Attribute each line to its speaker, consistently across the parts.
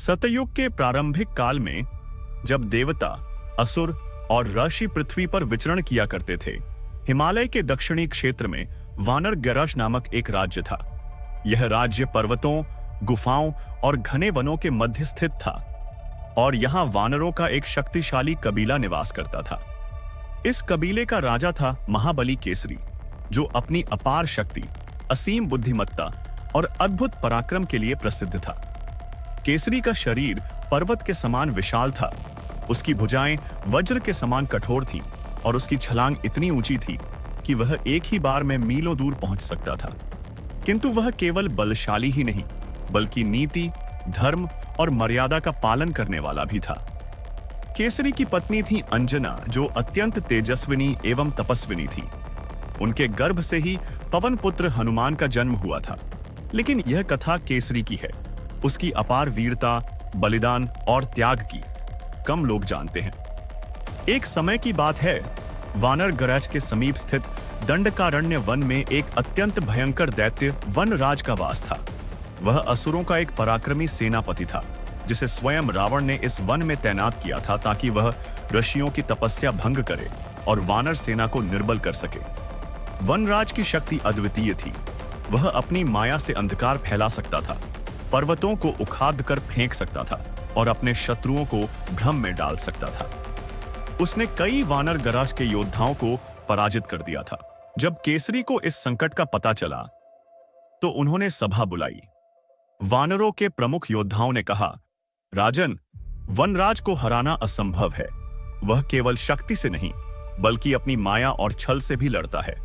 Speaker 1: सतयुग के प्रारंभिक काल में जब देवता, असुर और ऋषि पृथ्वी पर विचरण किया करते थे, हिमालय के दक्षिणी क्षेत्र में वानर गराज नामक एक राज्य था। यह राज्य पर्वतों, गुफाओं और घने वनों के मध्य स्थित था और यहाँ वानरों का एक शक्तिशाली कबीला निवास करता था। इस कबीले का राजा था महाबली केसरी, जो अपनी अपार शक्ति, असीम बुद्धिमत्ता और अद्भुत पराक्रम के लिए प्रसिद्ध था। केसरी का शरीर पर्वत के समान विशाल था, उसकी भुजाएं वज्र के समान कठोर थीं और उसकी छलांग इतनी ऊंची थी कि वह एक ही बार में मीलों दूर पहुंच सकता था। किंतु वह केवल बलशाली ही नहीं, बल्कि नीति, धर्म और मर्यादा का पालन करने वाला भी था। केसरी की पत्नी थी अंजना, जो अत्यंत तेजस्विनी एवं तपस्विनी थी। उनके गर्भ से ही पवन पुत्र हनुमान का जन्म हुआ था। लेकिन यह कथा केसरी की है, उसकी अपार वीरता, बलिदान और त्याग की कम लोग जानते हैं। एक समय की बात है, वानर गराज के समीप स्थित दंडकारण्य वन में एक अत्यंत भयंकर दैत्य वनराज का वास था। वह असुरों का एक पराक्रमी सेनापति था, जिसे स्वयं रावण ने इस वन में तैनात किया था ताकि वह ऋषियों की तपस्या भंग करे और वानर सेना को निर्बल कर सके। वनराज की शक्ति अद्वितीय थी। वह अपनी माया से अंधकार फैला सकता था, पर्वतों को उखाड़ कर फेंक सकता था और अपने शत्रुओं को भ्रम में डाल सकता था। उसने कई वानर गराज के योद्धाओं को पराजित कर दिया था। जब केसरी को इस संकट का पता चला तो उन्होंने सभा बुलाई। वानरों के प्रमुख योद्धाओं ने कहा, राजन, वनराज को हराना असंभव है। वह केवल शक्ति से नहीं, बल्कि अपनी माया और छल से भी लड़ता है।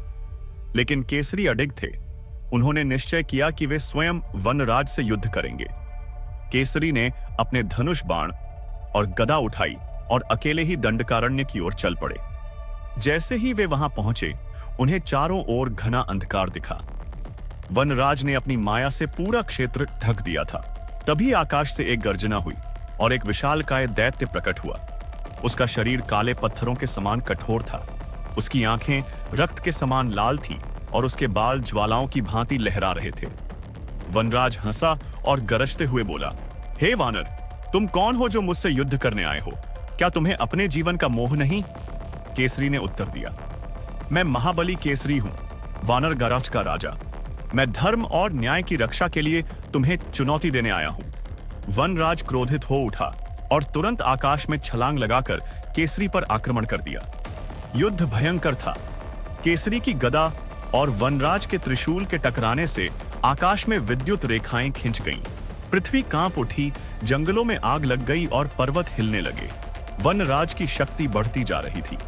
Speaker 1: लेकिन केसरी अडिग थे। उन्होंने निश्चय किया कि वे स्वयं वनराज से युद्ध करेंगे। केसरी ने अपने धनुष बाण और गदा उठाई और अकेले ही दंडकारण्य की ओर चल पड़े। जैसे ही वे वहां पहुंचे, उन्हें चारों ओर घना अंधकार दिखा। वनराज ने अपनी माया से पूरा क्षेत्र ढक दिया था। तभी आकाश से एक गर्जना हुई और एक विशालकाय दैत्य प्रकट हुआ। उसका शरीर काले पत्थरों के समान कठोर था, उसकी आंखें रक्त के समान लाल थीं और उसके बाल ज्वालाओं की भांति लहरा रहे थे। वनराज हंसा और गरजते हुए बोला, हे वानर, तुम कौन हो जो मुझसे युद्ध करने आए हो? क्या तुम्हें अपने जीवन का मोह नहीं? केसरी ने उत्तर दिया, मैं महाबली केसरी हूं, वानर गराज का राजा। मैं धर्म और न्याय की रक्षा के लिए तुम्हें चुनौती देने आया हूं। वनराज क्रोधित हो उठा और तुरंत आकाश में छलांग लगाकर केसरी पर आक्रमण कर दिया। युद्ध भयंकर था। केसरी की गदा और वनराज के त्रिशूल के टकराने से आकाश में विद्युत रेखाएं खिंच गईं। पृथ्वी कांप उठी, जंगलों में आग लग गई और पर्वत हिलने लगे। वनराज की शक्ति बढ़ती जा रही थी।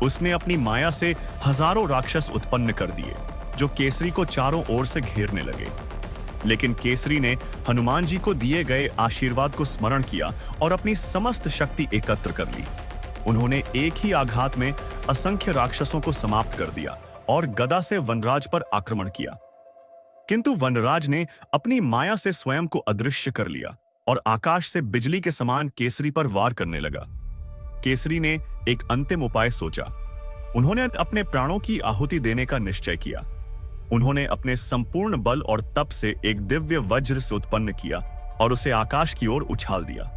Speaker 1: उसने अपनी माया से हजारों राक्षस उत्पन्न कर दिए, जो केसरी को चारों ओर से घेरने लगे। लेकिन केसरी ने हनुमान जी को दिए गए आशीर्वाद को स्मरण किया और अपनी समस्त शक्ति एकत्र कर ली। उन्होंने एक ही आघात में असंख्य राक्षसों को समाप्त कर दिया और गदा से वनराज पर आक्रमण किया। किंतु वनराज ने अपनी माया से स्वयं को अदृश्य कर लिया और आकाश से बिजली के समान केसरी पर वार करने लगा। केसरी ने एक अंतिम उपाय सोचा। उन्होंने अपने प्राणों की आहुति देने का निश्चय किया। उन्होंने अपने संपूर्ण बल और तप से एक दिव्य वज्र से उत्पन्न किया और उसे आकाश की ओर उछाल दिया।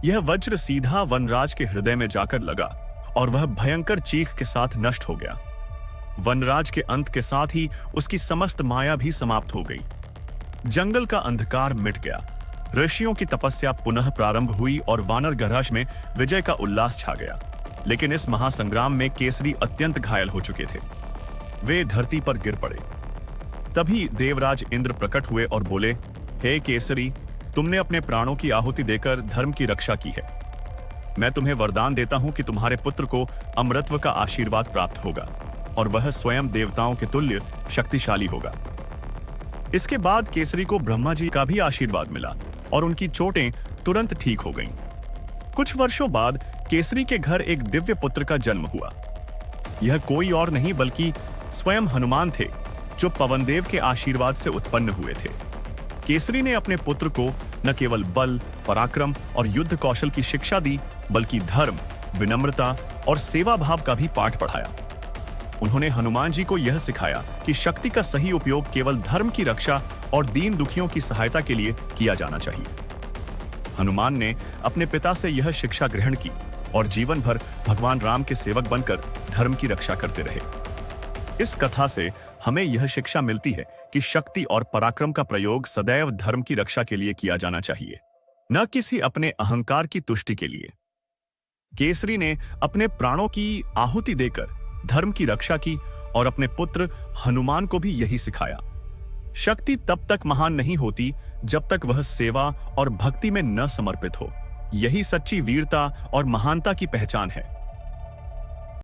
Speaker 1: यह वज्र सीधा वनराज के हृदय में जाकर लगा और वह भयंकर चीख के साथ नष्ट हो गया। वनराज के अंत के साथ ही उसकी समस्त माया भी समाप्त हो गई। जंगल का अंधकार मिट गया। ऋषियों की तपस्या पुनः प्रारंभ हुई और वानर गराज में विजय का उल्लास छा गया। लेकिन इस महासंग्राम में केसरी अत्यंत घायल हो चुके थे। वे धरती पर गिर पड़े। तभी देवराज इंद्र प्रकट हुए और बोले, हे केसरी, तुमने अपने प्राणों की आहुति देकर धर्म की रक्षा की है। मैं तुम्हें वरदान देता हूं कि तुम्हारे पुत्र को अमरत्व का आशीर्वाद प्राप्त होगा और वह स्वयं देवताओं के तुल्य शक्तिशाली होगा। इसके बाद केसरी को ब्रह्मा जी का भी आशीर्वाद मिला और उनकी चोटें तुरंत ठीक हो गईं। कुछ वर्षों बाद केसरी के घर एक दिव्य पुत्र का जन्म हुआ। यह कोई और नहीं बल्कि स्वयं हनुमान थे, जो पवनदेव के आशीर्वाद से उत्पन्न हुए थे। केसरी ने अपने पुत्र को न केवल बल, पराक्रम और युद्ध कौशल की शिक्षा दी, बल्कि धर्म, विनम्रता और सेवा भाव का भी पाठ पढ़ाया। उन्होंने हनुमान जी को यह सिखाया कि शक्ति का सही उपयोग केवल धर्म की रक्षा और दीन दुखियों की सहायता के लिए किया जाना चाहिए। हनुमान ने अपने पिता से यह शिक्षा ग्रहण की और जीवन भर भगवान राम के सेवक बनकर धर्म की रक्षा करते रहे। इस कथा से हमें यह शिक्षा मिलती है कि शक्ति और पराक्रम का प्रयोग सदैव धर्म की रक्षा के लिए किया जाना चाहिए, न किसी अपने अहंकार की तुष्टि के लिए। केसरी ने अपने प्राणों की आहुति देकर धर्म की रक्षा की और अपने पुत्र हनुमान को भी यही सिखाया। शक्ति तब तक महान नहीं होती जब तक वह सेवा और भक्ति में न समर्पित हो। यही सच्ची वीरता और महानता की पहचान है।